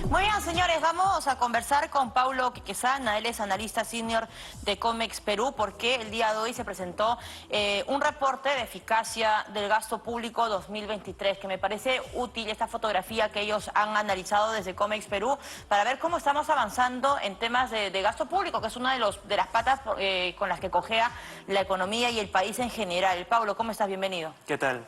Muy bien, señores, vamos a conversar con Paulo Quiquesana. Él es analista senior de Comex Perú, porque el día de hoy se presentó un reporte de eficacia del gasto público 2023, que me parece útil esta fotografía que ellos han analizado desde Comex Perú para ver cómo estamos avanzando en temas de gasto público, que es una de las patas con las que cojea la economía y el país en general. Paulo, ¿cómo estás? Bienvenido. ¿Qué tal?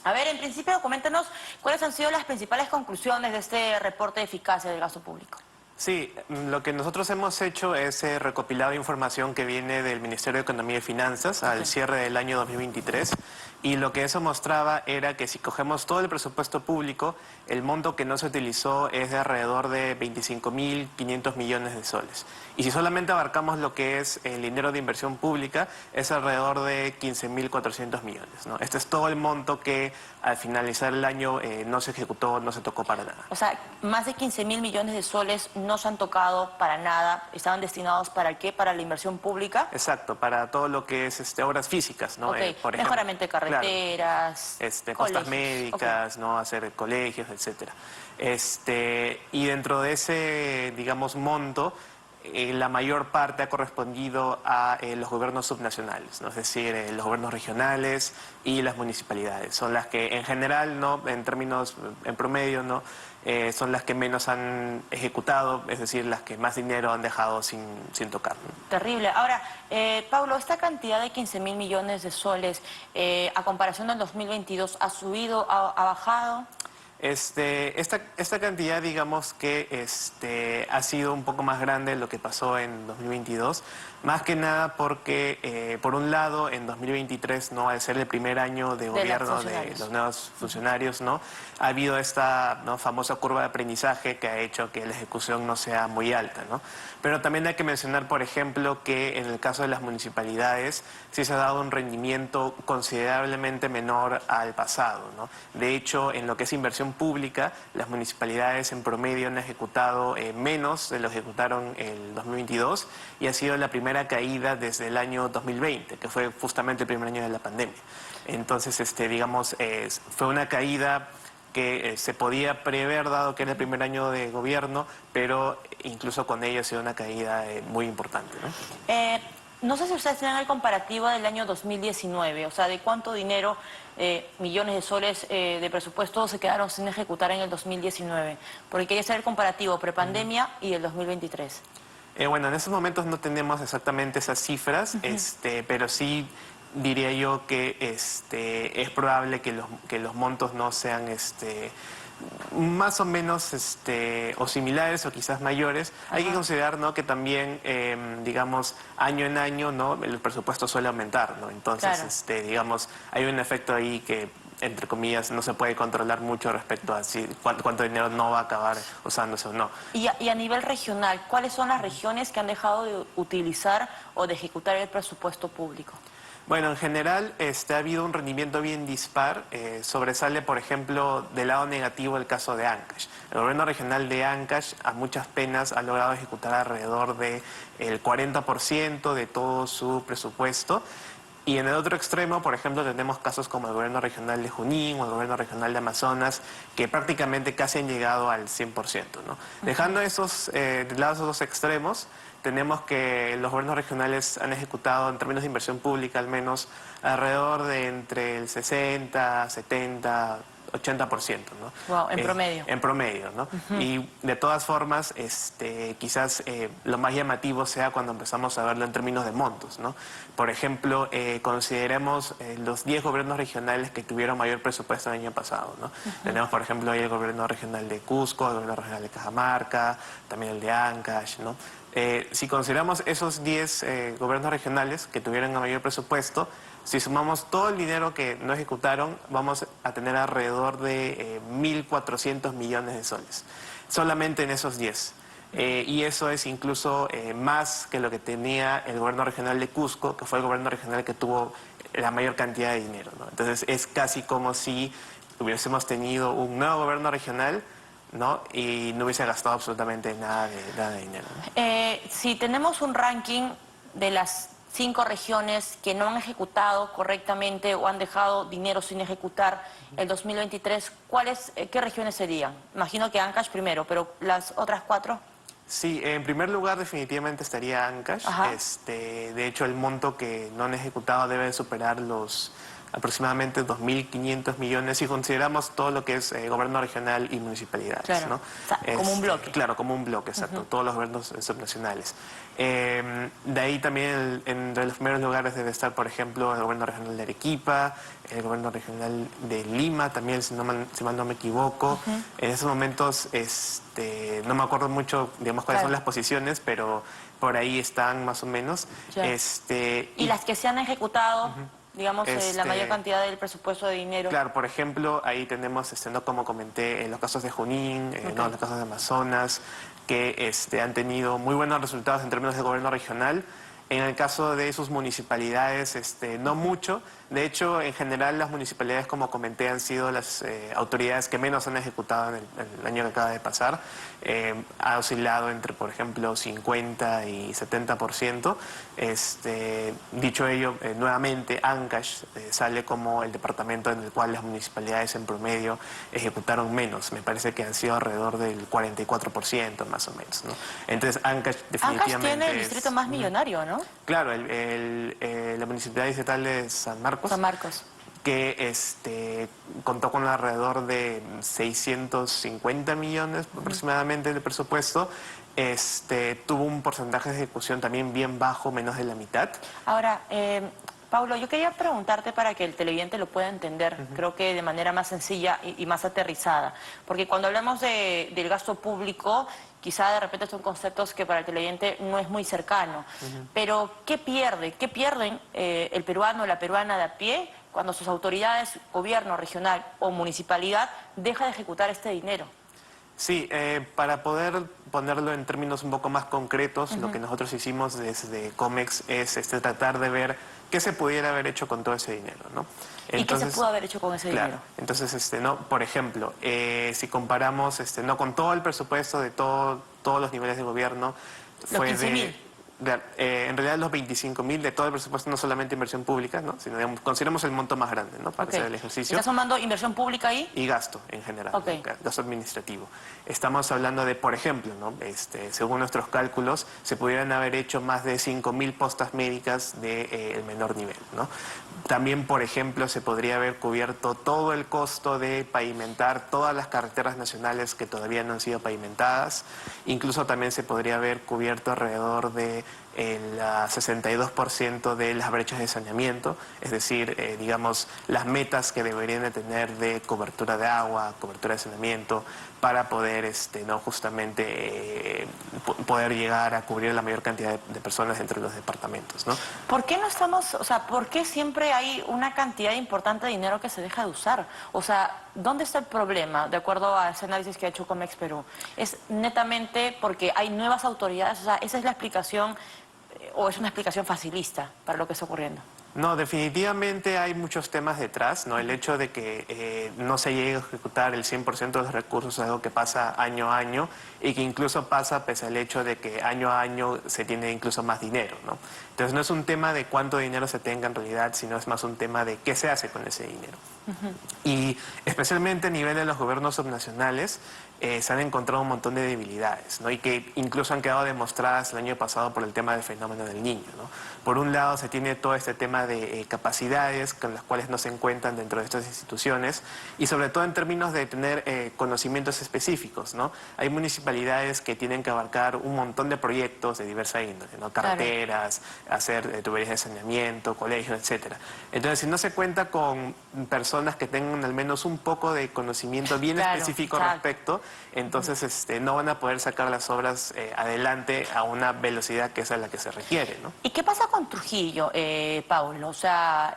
A ver, en principio, coméntenos cuáles han sido las principales conclusiones de este reporte de eficacia del gasto público. Sí, lo que nosotros hemos hecho es recopilado información que viene del Ministerio de Economía y Finanzas al cierre del año 2023, y lo que eso mostraba era que si cogemos todo el presupuesto público, el monto que no se utilizó es de alrededor de 25.500 millones de soles. Y si solamente abarcamos lo que es el dinero de inversión pública, es alrededor de 15.400 millones, ¿no? Este es todo el monto que al finalizar el año no se ejecutó, no se tocó para nada. O sea, más de 15.000 millones de soles no se han tocado para nada. ¿Estaban destinados para qué? ¿Para la inversión pública? Exacto, para todo lo que es obras físicas, ¿no? Okay. Por ejemplo, mejoramiento de carreteras, claro, costas médicas, ¿no? Hacer colegios, etcétera. Y dentro de ese, digamos, monto, la mayor parte ha correspondido a los gobiernos subnacionales, ¿no? Es decir, los gobiernos regionales y las municipalidades. Son las que en general, ¿no? En términos, en promedio, ¿no? Son las que menos han ejecutado, es decir, las que más dinero han dejado sin tocar, ¿no? Terrible. Ahora, Paulo, esta cantidad de 15.000 millones de soles, a comparación del 2022, ¿ha subido, ha bajado? Esta cantidad, digamos que ha sido un poco más grande de lo que pasó en 2022, más que nada porque, por un lado, en 2023, ¿no? Al ser el primer año de gobierno de los nuevos funcionarios, ¿no? Ha habido esta, ¿no? famosa curva de aprendizaje que ha hecho que la ejecución no sea muy alta, ¿no? Pero también hay que mencionar, por ejemplo, que en el caso de las municipalidades sí se ha dado un rendimiento considerablemente menor al pasado, ¿no? De hecho, en lo que es inversión pública, las municipalidades en promedio han ejecutado menos de lo que ejecutaron el 2022, y ha sido la primera caída desde el año 2020, que fue justamente el primer año de la pandemia. Entonces, digamos, fue una caída que se podía prever dado que era el primer año de gobierno, pero incluso con ello ha sido una caída muy importante, ¿no? No sé si ustedes tienen el comparativo del año 2019, o sea, de cuánto dinero, millones de soles de presupuesto se quedaron sin ejecutar en el 2019, porque quería saber el comparativo prepandemia y el 2023. Bueno, en esos momentos no tenemos exactamente esas cifras, pero sí diría yo que es probable que los montos no sean más o menos o similares o quizás mayores. Ajá. Hay que considerar, ¿no? que también, digamos, año en año, ¿no? el presupuesto suele aumentar, ¿no? Entonces, claro. Digamos, hay un efecto ahí que, entre comillas, no se puede controlar mucho respecto a si cuánto dinero no va a acabar usándose o no. Y a nivel regional, ¿cuáles son las regiones que han dejado de utilizar o de ejecutar el presupuesto público? Bueno, en general ha habido un rendimiento bien dispar. Sobresale, por ejemplo, del lado negativo el caso de Ancash. El gobierno regional de Ancash, a muchas penas, ha logrado ejecutar alrededor del 40% de todo su presupuesto. Y en el otro extremo, por ejemplo, tenemos casos como el gobierno regional de Junín o el gobierno regional de Amazonas, que prácticamente casi han llegado al 100%, ¿no? Dejando de lado esos dos extremos, tenemos que los gobiernos regionales han ejecutado, en términos de inversión pública al menos, alrededor de entre el 60, 70, 80%, ¿no? Wow, en promedio. En promedio, ¿no? Y de todas formas, quizás lo más llamativo sea cuando empezamos a verlo en términos de montos, ¿no? Por ejemplo, consideremos los 10 gobiernos regionales que tuvieron mayor presupuesto el año pasado, ¿no? Tenemos, por ejemplo, ahí el gobierno regional de Cusco, el gobierno regional de Cajamarca, también el de Ancash, ¿no? Si consideramos esos 10 gobiernos regionales que tuvieron el mayor presupuesto, si sumamos todo el dinero que no ejecutaron, vamos a tener alrededor de 1.400 millones de soles, solamente en esos 10. Y eso es incluso más que lo que tenía el gobierno regional de Cusco, que fue el gobierno regional que tuvo la mayor cantidad de dinero, ¿no? Entonces es casi como si hubiésemos tenido un nuevo gobierno regional, ¿no? Y no hubiese gastado absolutamente nada de dinero, ¿no? Si tenemos un ranking de las 5 regiones que no han ejecutado correctamente o han dejado dinero sin ejecutar el 2023, ¿qué regiones serían? Imagino que Ancash primero, pero las otras 4. Sí, en primer lugar definitivamente estaría Ancash. Ajá. De hecho, el monto que no han ejecutado debe superar los aproximadamente 2.500 millones si consideramos todo lo que es gobierno regional y municipalidades. Claro. ¿no? O sea, como un bloque. Claro, como un bloque, exacto. Todos los gobiernos subnacionales. De ahí también entre los primeros lugares debe estar, por ejemplo, el gobierno regional de Arequipa, el gobierno regional de Lima, también, si mal no me equivoco. En esos momentos no me acuerdo mucho, digamos, cuáles son las posiciones, pero por ahí están más o menos. Y las que se han ejecutado, digamos, la mayor cantidad del presupuesto de dinero. Claro, por ejemplo, ahí tenemos, ¿no? Como comenté, en los casos de Junín, ¿no? los casos de Amazonas, que han tenido muy buenos resultados en términos de gobierno regional. En el caso de sus municipalidades, no mucho. De hecho, en general, las municipalidades, como comenté, han sido las autoridades que menos han ejecutado en el año que acaba de pasar. Ha oscilado entre, por ejemplo, 50 y 70%. Dicho ello, nuevamente, Ancash sale como el departamento en el cual las municipalidades en promedio ejecutaron menos. Me parece que han sido alrededor del 44%, más o menos, ¿no? Entonces, Ancash definitivamente Ancash tiene el distrito más millonario, ¿no? Claro, la Municipalidad Distrital de San Marcos. San Marcos. Que contó con alrededor de 650 millones aproximadamente de presupuesto. Tuvo un porcentaje de ejecución también bien bajo, menos de la mitad. Ahora, Paulo, yo quería preguntarte para que el televidente lo pueda entender, creo que de manera más sencilla y más aterrizada. Porque cuando hablamos del gasto público, quizá de repente son conceptos que para el televidente no es muy cercano. Pero, ¿qué pierde? ¿Qué pierden el peruano o la peruana de a pie cuando sus autoridades, gobierno regional o municipalidad, deja de ejecutar este dinero? Sí, para poder ponerlo en términos un poco más concretos, lo que nosotros hicimos desde COMEX es tratar de ver qué se pudiera haber hecho con todo ese dinero, ¿no? Entonces, ¿y qué se pudo haber hecho con ese dinero? Entonces, ¿no? Por ejemplo, si comparamos ¿no? con todo el presupuesto de todos los niveles de gobierno, Los 15.000. En realidad los 25.000 de todo el presupuesto, no solamente inversión pública, ¿no? Sino digamos, consideramos el monto más grande, ¿no? Para hacer el ejercicio. ¿Estás sumando inversión pública ahí? Y gasto en general, ¿no? Gasto administrativo. Estamos hablando de, por ejemplo, ¿no? Según nuestros cálculos, se pudieran haber hecho más de 5.000 postas médicas de menor nivel, ¿no? También, por ejemplo, se podría haber cubierto todo el costo de pavimentar todas las carreteras nacionales que todavía no han sido pavimentadas. Incluso también se podría haber cubierto alrededor de el 62% de las brechas de saneamiento, es decir, digamos, las metas que deberían de tener de cobertura de agua, cobertura de saneamiento, para poder, ¿no? justamente poder llegar a cubrir la mayor cantidad de personas entre los departamentos, ¿no? ¿Por qué no estamos, o sea, por qué siempre hay una cantidad importante de dinero que se deja de usar? O sea, ¿dónde está el problema, de acuerdo a ese análisis que ha hecho Comex Perú? ¿Es netamente porque hay nuevas autoridades? O sea, ¿esa es la explicación o es una explicación facilista para lo que está ocurriendo? No, definitivamente hay muchos temas detrás, ¿no? El hecho de que no se llegue a ejecutar el 100% de los recursos es algo que pasa año a año y que incluso pasa pese al hecho de que año a año se tiene incluso más dinero, ¿no? Entonces no es un tema de cuánto dinero se tenga en realidad, sino es más un tema de qué se hace con ese dinero. Y especialmente a nivel de los gobiernos subnacionales se han encontrado un montón de debilidades, ¿no? Y que incluso han quedado demostradas el año pasado por el tema del fenómeno del Niño, ¿no? Por un lado se tiene todo este tema de capacidades con las cuales no se encuentran dentro de estas instituciones y sobre todo en términos de tener conocimientos específicos, ¿no? Hay municipalidades que tienen que abarcar un montón de proyectos de diversa índole, ¿no? Carreteras, hacer tuberías de saneamiento, colegios, etcétera. Entonces, si no se cuenta con personas que tengan al menos un poco de conocimiento bien específico al respecto, entonces no van a poder sacar las obras adelante a una velocidad que es a la que se requiere, ¿no? ¿Y qué pasa con Trujillo, Paulo? O sea,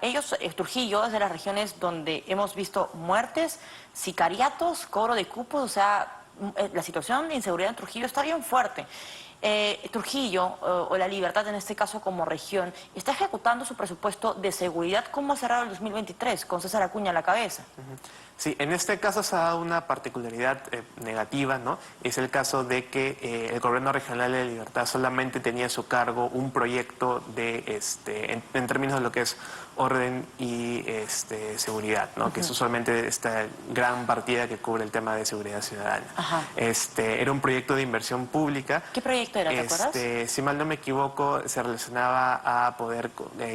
Trujillo es de las regiones donde hemos visto muertes, sicariatos, cobro de cupos, o sea, la situación de inseguridad en Trujillo está bien fuerte. Trujillo, o La Libertad en este caso como región, está ejecutando su presupuesto de seguridad. ¿Cómo ha cerrado el 2023 con César Acuña a la cabeza? Sí, en este caso se ha dado una particularidad negativa, ¿no? Es el caso de que el gobierno regional de La Libertad solamente tenía a su cargo un proyecto de, en términos de lo que es orden y seguridad, ¿no? Que es usualmente esta gran partida que cubre el tema de seguridad ciudadana. Ajá. Era un proyecto de inversión pública. ¿Qué proyecto era, te acuerdas? Si mal no me equivoco, se relacionaba a poder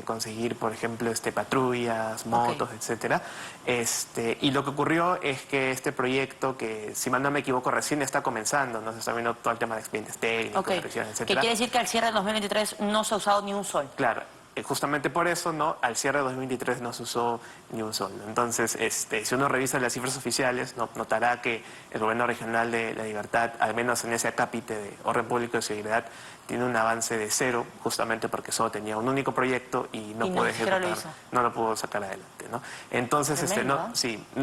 conseguir, por ejemplo, patrullas, motos, etcétera. Y lo que ocurrió es que este proyecto, que si mal no me equivoco recién está comenzando, ¿no? Se está viendo todo el tema de expedientes técnicos, revisiones, ¿Qué etcétera. quiere decir que al cierre del 2023 no se ha usado ni un sol? Claro. Justamente por eso, ¿no? Al cierre de 2023 no se usó ni un sol. Entonces, si uno revisa las cifras oficiales, ¿no? Notará que el gobierno regional de La Libertad, al menos en ese acápite de orden público y seguridad, tiene un avance de 0, justamente porque solo tenía un único proyecto y no pudo ejecutar, no lo pudo sacar adelante, ¿no? Entonces,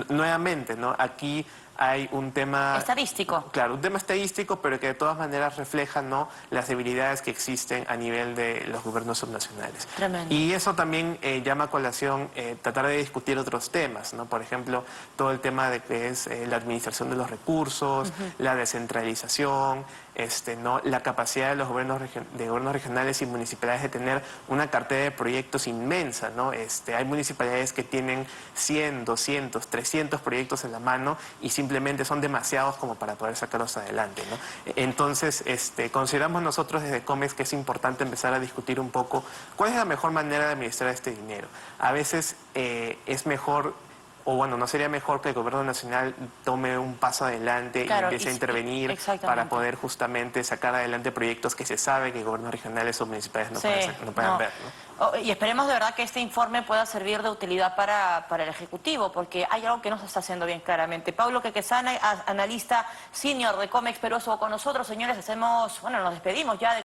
nuevamente, ¿no? Aquí hay un tema estadístico. Claro, un tema estadístico, pero que de todas maneras refleja, ¿no?, las debilidades que existen a nivel de los gobiernos subnacionales. Tremendo. Y eso también llama a colación tratar de discutir otros temas, ¿no? Por ejemplo, todo el tema de que es la administración de los recursos, la descentralización, ¿no?, la capacidad de los gobiernos regionales y municipalidades de tener una cartera de proyectos inmensa, ¿no? Hay municipalidades que tienen 100, 200, 300 proyectos en la mano y simplemente son demasiados como para poder sacarlos adelante, ¿no? Entonces, consideramos nosotros desde COMEX que es importante empezar a discutir un poco cuál es la mejor manera de administrar este dinero. A veces es mejor, o bueno, no sería mejor que el gobierno nacional tome un paso adelante y empiece a intervenir para poder justamente sacar adelante proyectos que se sabe que gobiernos regionales o municipales no pueden ver, ¿no? Y esperemos de verdad que este informe pueda servir de utilidad para el Ejecutivo, porque hay algo que no se está haciendo bien claramente. Paulo Quequesana, analista senior de COMEX Perú, estuvo con nosotros. Señores, nos despedimos ya de